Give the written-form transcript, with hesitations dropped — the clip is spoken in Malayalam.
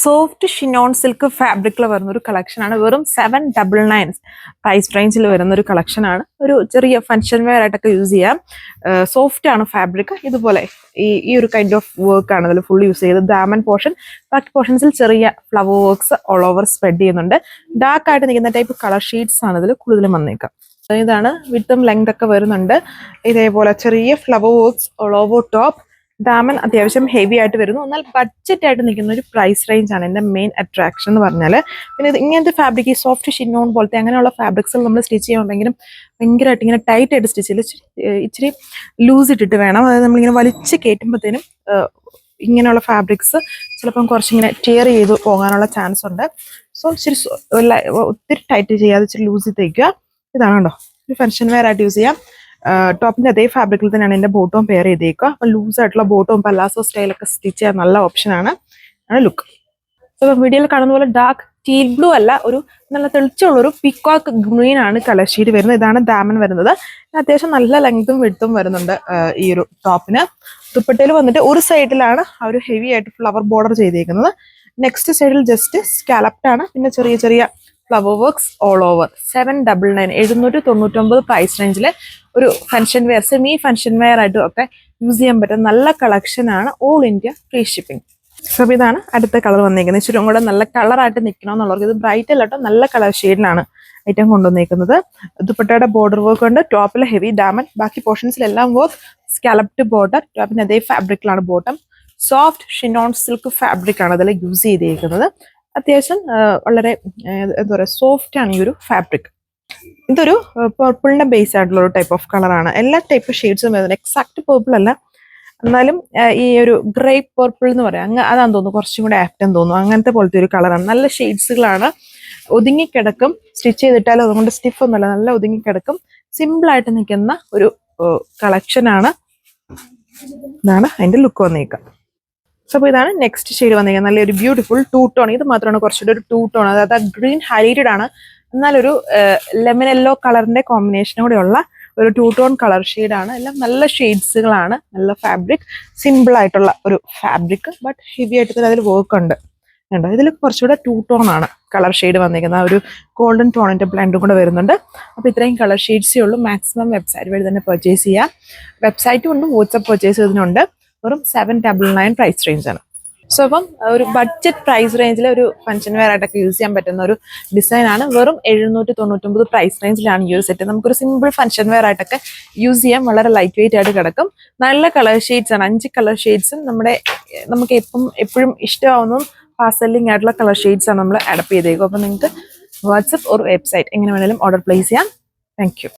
സോഫ്റ്റ് ഷിനോൺ സിൽക്ക് ഫാബ്രിക്കിൽ വരുന്ന ഒരു കളക്ഷനാണ്. വെറും 799 പ്രൈസ് റേഞ്ചിൽ വരുന്ന ഒരു കളക്ഷനാണ്. ഒരു ചെറിയ ഫംഗ്ഷൻ വെയർ ആയിട്ടൊക്കെ യൂസ് ചെയ്യാം. സോഫ്റ്റ് ആണ് ഫാബ്രിക്. ഇതുപോലെ ഈ ഒരു കൈൻഡ് ഓഫ് വർക്ക് ആണ് അതിൽ ഫുൾ യൂസ് ചെയ്തത്. ദാമൻ പോർഷൻ, ബാക്കി പോർഷൻസിൽ ചെറിയ flower works all over spread ചെയ്യുന്നുണ്ട്. ഡാർക്ക് ആയിട്ട് നിൽക്കുന്ന ടൈപ്പ് കളർ ഷീറ്റ്സ് ആണ് ഇതിൽ കൂടുതലും വന്നേക്കാം. ഇതാണ് വിത്തും ലെങ്ത് ഒക്കെ വരുന്നുണ്ട്. ഇതേപോലെ ചെറിയ flower works all over top. Daman അത്യാവശ്യം ഹെവി ആയിട്ട് വരുന്നു. എന്നാൽ ബഡ്ജറ്റ് ആയിട്ട് നിൽക്കുന്ന ഒരു പ്രൈസ് റേഞ്ച് ആണ് എൻ്റെ മെയിൻ അട്രാക്ഷൻ എന്ന് പറഞ്ഞാൽ. പിന്നെ ഇങ്ങനത്തെ ഫാബ്രിക്, ഈ സോഫ്റ്റ് ഷിനോൺ പോലത്തെ അങ്ങനെയുള്ള ഫാബ്രിക്സിൽ നമ്മൾ സ്റ്റിച്ച് ചെയ്യുന്നുണ്ടെങ്കിലും ഭയങ്കരമായിട്ട് ഇങ്ങനെ ടൈറ്റ് ആയിട്ട് സ്റ്റിച്ച് ചെയ്ത് ഇച്ചിരി ലൂസ് ഇട്ടിട്ട് വേണം. അതായത് നമ്മളിങ്ങനെ വലിച്ച് കയറ്റുമ്പോഴത്തേനും ഇങ്ങനെയുള്ള ഫാബ്രിക്സ് ചിലപ്പം കുറച്ചിങ്ങനെ ടിയർ ചെയ്ത് പോകാനുള്ള ചാൻസ് ഉണ്ട്. സോ ഇച്ചിരി ഒത്തിരി ടൈറ്റ് ചെയ്യാതെ ഇച്ചിരി ലൂസ് തേക്കുക. ഇതാണ് കേട്ടോ, ഒരു ഫംഗ്ഷൻ വെയർ ആയിട്ട് യൂസ് ചെയ്യാം. ടോപ്പിന്റെ അതേ ഫാബ്രിക്കിൽ തന്നെയാണ് എൻ്റെ ബോട്ടവും പെയർ ചെയ്തേക്കുക. അപ്പം ലൂസ് ആയിട്ടുള്ള ബോട്ടവും പലാസോ സ്റ്റൈലൊക്കെ സ്റ്റിച്ച് ചെയ്യാൻ നല്ല ഓപ്ഷനാണ്. ലുക്ക് ഇപ്പം വീഡിയോയിൽ കാണുന്ന പോലെ ഡാർക്ക് ടീൽ ബ്ലൂ അല്ല, ഒരു നല്ല തെളിച്ചുള്ളൊരു പീക്കോക്ക് ഗ്രീൻ ആണ് കളർ ഷീഡ് വരുന്നത്. ഇതാണ് ദാമൻ വരുന്നത്. അത്യാവശ്യം നല്ല ലെങ്തും വിഡ്ത്തും വരുന്നുണ്ട് ഈ ഒരു ടോപ്പിന്. ദുപ്പട്ടയിൽ വന്നിട്ട് ഒരു സൈഡിലാണ് ആ ഒരു ഹെവി ആയിട്ട് ഫ്ലവർ ബോർഡർ ചെയ്തേക്കുന്നത്. നെക്സ്റ്റ് സൈഡിൽ ജസ്റ്റ് സ്കാലപ്ഡ് ആണ്. പിന്നെ ചെറിയ ചെറിയ flower works all over. 799 799 price റേഞ്ചിൽ ഒരു function wear, semi function wear ആയിട്ടും ഒക്കെ യൂസ് ചെയ്യാൻ പറ്റുന്ന നല്ല കളക്ഷൻ ആണ്. All India free shipping. So ഇതാണ് അടുത്ത കളർ വന്നിരിക്കുന്നത്. ഇച്ചിരി കൂടെ നല്ല കളറായിട്ട് നിൽക്കണമെന്നുള്ളവർക്ക് ഇത് ബ്രൈറ്റ് അല്ലാട്ടോ, നല്ല കളർ ഷെയ്ഡിലാണ് ഐറ്റം കൊണ്ടുവന്നിരിക്കുന്നത്. ദുപ്പട്ടയുടെ ബോർഡർ വർക്ക് ഉണ്ട്. ടോപ്പിൽ ഹെവി ഡാമൻ, ബാക്കി പോർഷൻസിലെല്ലാം വർക്ക് സ്കാലപ്ഡ് ബോർഡർ. ടോപ്പിന് അതേ ഫാബ്രിക്കിലാണ് bottom. Soft chiffon silk fabric ആണ് അതിൽ യൂസ് ചെയ്തിരിക്കുന്നത്. അത്യാവശ്യം വളരെ എന്താ പറയുക, സോഫ്റ്റ് ആണ് ഈ ഒരു ഫാബ്രിക്. ഇതൊരു പർപ്പിളിന്റെ ബേസ് ആയിട്ടുള്ള ഒരു ടൈപ്പ് ഓഫ് കളറാണ്. എല്ലാ ടൈപ്പ് ഷെയ്ഡ്സും വരുന്നത്. എക്സാക്ട് പർപ്പിൾ അല്ല, എന്നാലും ഈ ഒരു ഗ്രേപ്പ് പർപ്പിൾ എന്ന് പറയാം, അതാന്ന് തോന്നുന്നു കുറച്ചും കൂടെ ആപ്റ്റ് എന്ന് തോന്നുന്നു. അങ്ങനത്തെ പോലത്തെ ഒരു കളറാണ്. നല്ല ഷെയ്ഡ്സുകളാണ്. ഒതുങ്ങിക്കിടക്കും, സ്റ്റിച്ച് ചെയ്തിട്ടാലും അതുകൊണ്ട് സ്റ്റിഫ് ഒന്നുമല്ല, നല്ല ഒതുങ്ങിക്കിടക്കും. സിമ്പിൾ ആയിട്ട് നിൽക്കുന്ന ഒരു കളക്ഷനാണ്. ഇതാണ് അതിന്റെ ലുക്ക് വന്നേക്കുക. സോ അപ്പോൾ ഇതാണ് നെക്സ്റ്റ് ഷെയ്ഡ് വന്നിരിക്കുന്നത്. നല്ലൊരു ബ്യൂട്ടിഫുൾ ടൂ ടോൺ. ഇത് മാത്രമാണ് കുറച്ചുകൂടി ഒരു ടൂ ടോൺ, അതായത് ഗ്രീൻ ഹൈലൈറ്റഡ് ആണ്, എന്നാലൊരു ലെമൺ യെല്ലോ കളറിന്റെ കോമ്പിനേഷനും കൂടെ ഉള്ള ഒരു ടൂ ടോൺ കളർ ഷെയ്ഡാണ്. എല്ലാം നല്ല ഷെയ്ഡ്സുകളാണ്. നല്ല ഫാബ്രിക്, സിമ്പിൾ ആയിട്ടുള്ള ഒരു ഫാബ്രിക്, ബട്ട് ഹെവി ആയിട്ട് തന്നെ അതിൽ വർക്ക് ഉണ്ട്. ഉണ്ടോ, ഇതിൽ കുറച്ചുകൂടെ ടൂ ടോൺ ആണ് കളർ ഷെയ്ഡ് വന്നിരിക്കുന്നത്. ആ ഒരു ഗോൾഡൻ ടോണിന്റെ ബ്ലെൻഡും കൂടെ വരുന്നുണ്ട്. അപ്പോൾ ഇത്രയും കളർ ഷെയ്ഡ്സേ ഉള്ളൂ. മാക്സിമം വെബ്സൈറ്റ് വഴി തന്നെ പർച്ചേസ് ചെയ്യാം. വെബ്സൈറ്റും ഉണ്ട്, വാട്സ്ആപ്പ് പർച്ചേസ് ചെയ്തതിനുണ്ട്. വെറും 799 പ്രൈസ് റേഞ്ച് ആണ്. സോ അപ്പം ഒരു ബഡ്ജറ്റ് പ്രൈസ് റേഞ്ചിൽ ഒരു ഫംഗ്ഷൻ വെയർ ആയിട്ടൊക്കെ യൂസ് ചെയ്യാൻ പറ്റുന്ന ഒരു ഡിസൈൻ ആണ്. വെറും 799 പ്രൈസ് റേഞ്ചിലാണ് ഈ ഒരു സെറ്റ്. നമുക്കൊരു സിമ്പിൾ ഫംഗ്ഷൻ വെയർ ആയിട്ടൊക്കെ യൂസ് ചെയ്യാൻ വളരെ ലൈറ്റ് വെയിറ്റ് ആയിട്ട് കിടക്കും. നല്ല കളർ ഷെയ്ഡ്സ് ആണ്. 5 കളർ ഷെയ്ഡ്സും നമുക്ക് എപ്പോഴും ഇഷ്ടമാവുന്നതും ഫാസ്റ്റ് സെല്ലിംഗ് ആയിട്ടുള്ള കളർ ഷെയ്ഡ്സ് ആണ് നമ്മൾ അഡപ്റ്റ് ചെയ്തേക്കും. അപ്പം നിങ്ങൾക്ക് വാട്സ്ആപ്പ് ഓർ വെബ്സൈറ്റ് എങ്ങനെ വേണമെങ്കിലും ഓർഡർ പ്ലേസ് ചെയ്യാം. Thank you.